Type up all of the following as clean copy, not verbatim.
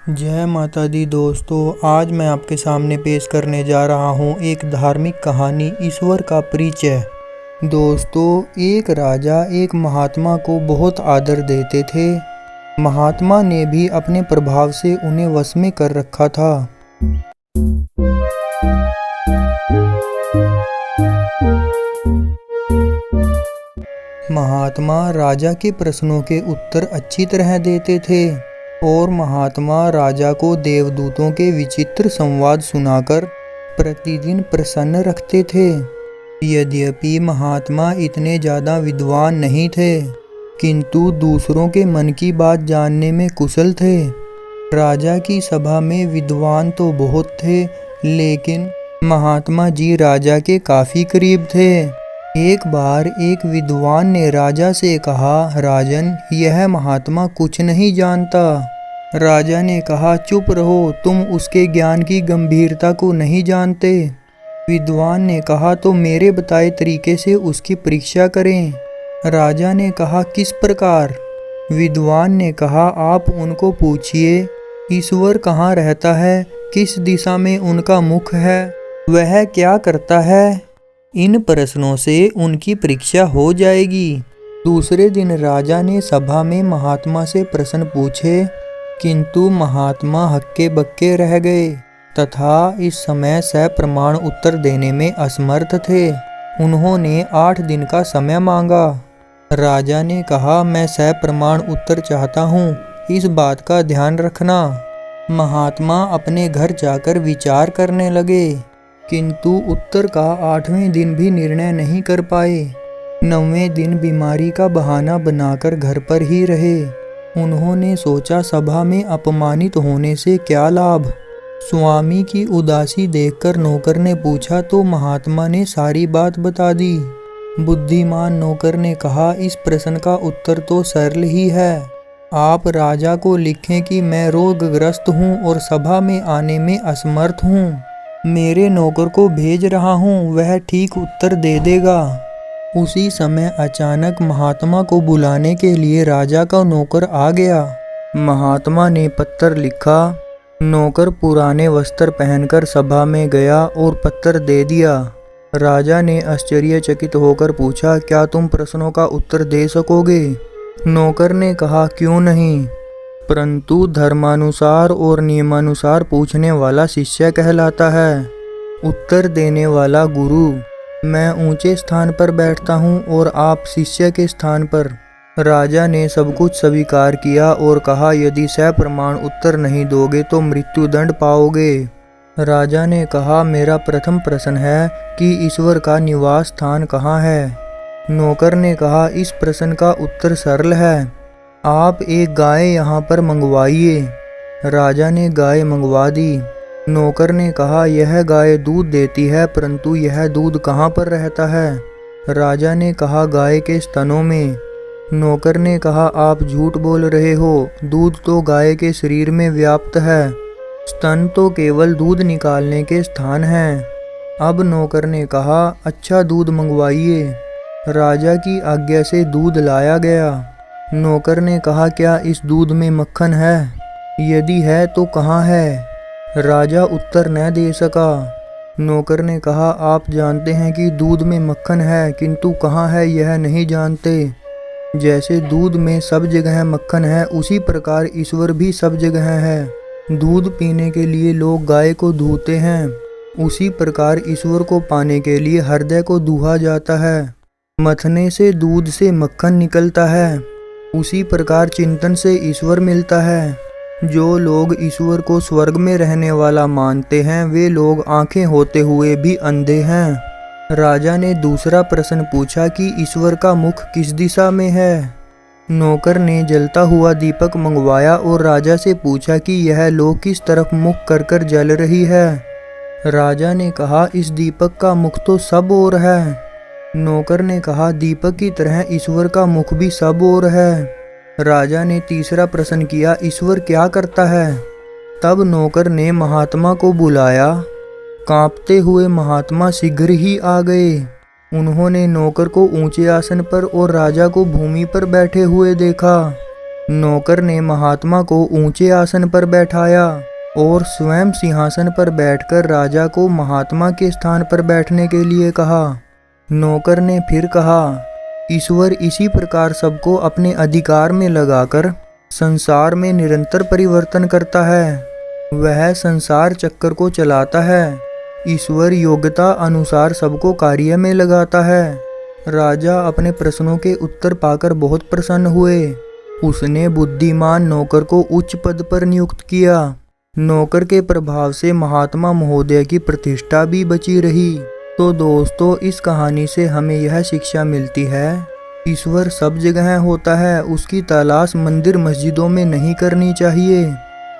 जय माता दी दोस्तों, आज मैं आपके सामने पेश करने जा रहा हूँ एक धार्मिक कहानी ईश्वर का परिचय। दोस्तों, एक राजा एक महात्मा को बहुत आदर देते थे। महात्मा ने भी अपने प्रभाव से उन्हें वश में कर रखा था। महात्मा राजा के प्रश्नों के उत्तर अच्छी तरह देते थे और महात्मा राजा को देवदूतों के विचित्र संवाद सुनाकर प्रतिदिन प्रसन्न रखते थे। यद्यपि महात्मा इतने ज़्यादा विद्वान नहीं थे, किंतु दूसरों के मन की बात जानने में कुशल थे। राजा की सभा में विद्वान तो बहुत थे, लेकिन महात्मा जी राजा के काफ़ी करीब थे। एक बार एक विद्वान ने राजा से कहा, राजन, यह महात्मा कुछ नहीं जानता। राजा ने कहा, चुप रहो, तुम उसके ज्ञान की गंभीरता को नहीं जानते। विद्वान ने कहा, तो मेरे बताए तरीके से उसकी परीक्षा करें। राजा ने कहा, किस प्रकार? विद्वान ने कहा, आप उनको पूछिए, ईश्वर कहाँ रहता है, किस दिशा में उनका मुख है, वह क्या करता है? इन प्रश्नों से उनकी परीक्षा हो जाएगी। दूसरे दिन राजा ने सभा में महात्मा से प्रश्न पूछे, किंतु महात्मा हक्के बक्के रह गए तथा इस समय सप्रमाण उत्तर देने में असमर्थ थे। उन्होंने 8 दिन का समय मांगा। राजा ने कहा, मैं सप्रमाण उत्तर चाहता हूँ, इस बात का ध्यान रखना। महात्मा अपने घर जाकर विचार करने लगे, किंतु उत्तर का 8वें दिन भी निर्णय नहीं कर पाए। 9वें दिन बीमारी का बहाना बनाकर घर पर ही रहे। उन्होंने सोचा, सभा में अपमानित होने से क्या लाभ। स्वामी की उदासी देखकर नौकर ने पूछा तो महात्मा ने सारी बात बता दी। बुद्धिमान नौकर ने कहा, इस प्रश्न का उत्तर तो सरल ही है। आप राजा को लिखें कि मैं रोगग्रस्त हूँ और सभा में आने में असमर्थ हूँ। मेरे नौकर को भेज रहा हूँ, वह ठीक उत्तर दे देगा। उसी समय अचानक महात्मा को बुलाने के लिए राजा का नौकर आ गया। महात्मा ने पत्र लिखा। नौकर पुराने वस्त्र पहनकर सभा में गया और पत्र दे दिया। राजा ने आश्चर्यचकित होकर पूछा, क्या तुम प्रश्नों का उत्तर दे सकोगे? नौकर ने कहा, क्यों नहीं, परंतु धर्मानुसार और नियमानुसार पूछने वाला शिष्य कहलाता है, उत्तर देने वाला गुरु। मैं ऊंचे स्थान पर बैठता हूँ और आप शिष्य के स्थान पर। राजा ने सब कुछ स्वीकार किया और कहा, यदि सप्रमाण उत्तर नहीं दोगे तो मृत्युदंड पाओगे। राजा ने कहा, मेरा प्रथम प्रश्न है कि ईश्वर का निवास स्थान कहाँ है? नौकर ने कहा, इस प्रश्न का उत्तर सरल है, आप एक गाय यहाँ पर मंगवाइए। राजा ने गाय मंगवा दी। नौकर ने कहा, यह गाय दूध देती है, परंतु यह दूध कहाँ पर रहता है? राजा ने कहा, गाय के स्तनों में। नौकर ने कहा, आप झूठ बोल रहे हो, दूध तो गाय के शरीर में व्याप्त है, स्तन तो केवल दूध निकालने के स्थान हैं। अब नौकर ने कहा, अच्छा दूध मंगवाइए। राजा की आज्ञा से दूध लाया गया। नौकर ने कहा, क्या इस दूध में मक्खन है? यदि है तो कहाँ है? राजा उत्तर न दे सका। नौकर ने कहा, आप जानते हैं कि दूध में मक्खन है, किंतु कहाँ है यह नहीं जानते। जैसे दूध में सब जगह मक्खन है, उसी प्रकार ईश्वर भी सब जगह है। दूध पीने के लिए लोग गाय को दूहते हैं, उसी प्रकार ईश्वर को पाने के लिए हृदय को दूहा जाता है। मथने से दूध से मक्खन निकलता है, उसी प्रकार चिंतन से ईश्वर मिलता है। जो लोग ईश्वर को स्वर्ग में रहने वाला मानते हैं, वे लोग आंखें होते हुए भी अंधे हैं। राजा ने दूसरा प्रश्न पूछा कि ईश्वर का मुख किस दिशा में है? नौकर ने जलता हुआ दीपक मंगवाया और राजा से पूछा कि यह लो किस तरफ मुख कर कर जल रही है? राजा ने कहा, इस दीपक का मुख तो सब ओर है। नौकर ने कहा, दीपक की तरह ईश्वर का मुख भी सब ओर है। राजा ने तीसरा प्रश्न किया, ईश्वर क्या करता है? तब नौकर ने महात्मा को बुलाया। कांपते हुए महात्मा शीघ्र ही आ गए। उन्होंने नौकर को ऊंचे आसन पर और राजा को भूमि पर बैठे हुए देखा। नौकर ने महात्मा को ऊंचे आसन पर बैठाया और स्वयं सिंहासन पर बैठकर राजा को महात्मा के स्थान पर बैठने के लिए कहा। नौकर ने फिर कहा, ईश्वर इसी प्रकार सबको अपने अधिकार में लगाकर संसार में निरंतर परिवर्तन करता है। वह संसार चक्कर को चलाता है। ईश्वर योग्यता अनुसार सबको कार्य में लगाता है। राजा अपने प्रश्नों के उत्तर पाकर बहुत प्रसन्न हुए। उसने बुद्धिमान नौकर को उच्च पद पर नियुक्त किया। नौकर के प्रभाव से महात्मा महोदय की प्रतिष्ठा भी बची रही। तो दोस्तों, इस कहानी से हमें यह शिक्षा मिलती है, ईश्वर सब जगह होता है, उसकी तलाश मंदिर मस्जिदों में नहीं करनी चाहिए।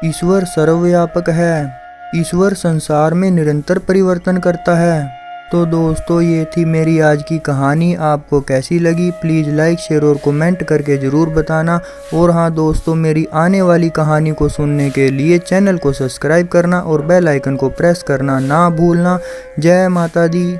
ईश्वर सर्वव्यापक है। ईश्वर संसार में निरंतर परिवर्तन करता है। तो दोस्तों, ये थी मेरी आज की कहानी। आपको कैसी लगी प्लीज़ लाइक, शेयर और कमेंट करके ज़रूर बताना। और हाँ दोस्तों, मेरी आने वाली कहानी को सुनने के लिए चैनल को सब्सक्राइब करना और बेल आइकन को प्रेस करना ना भूलना। जय माता दी।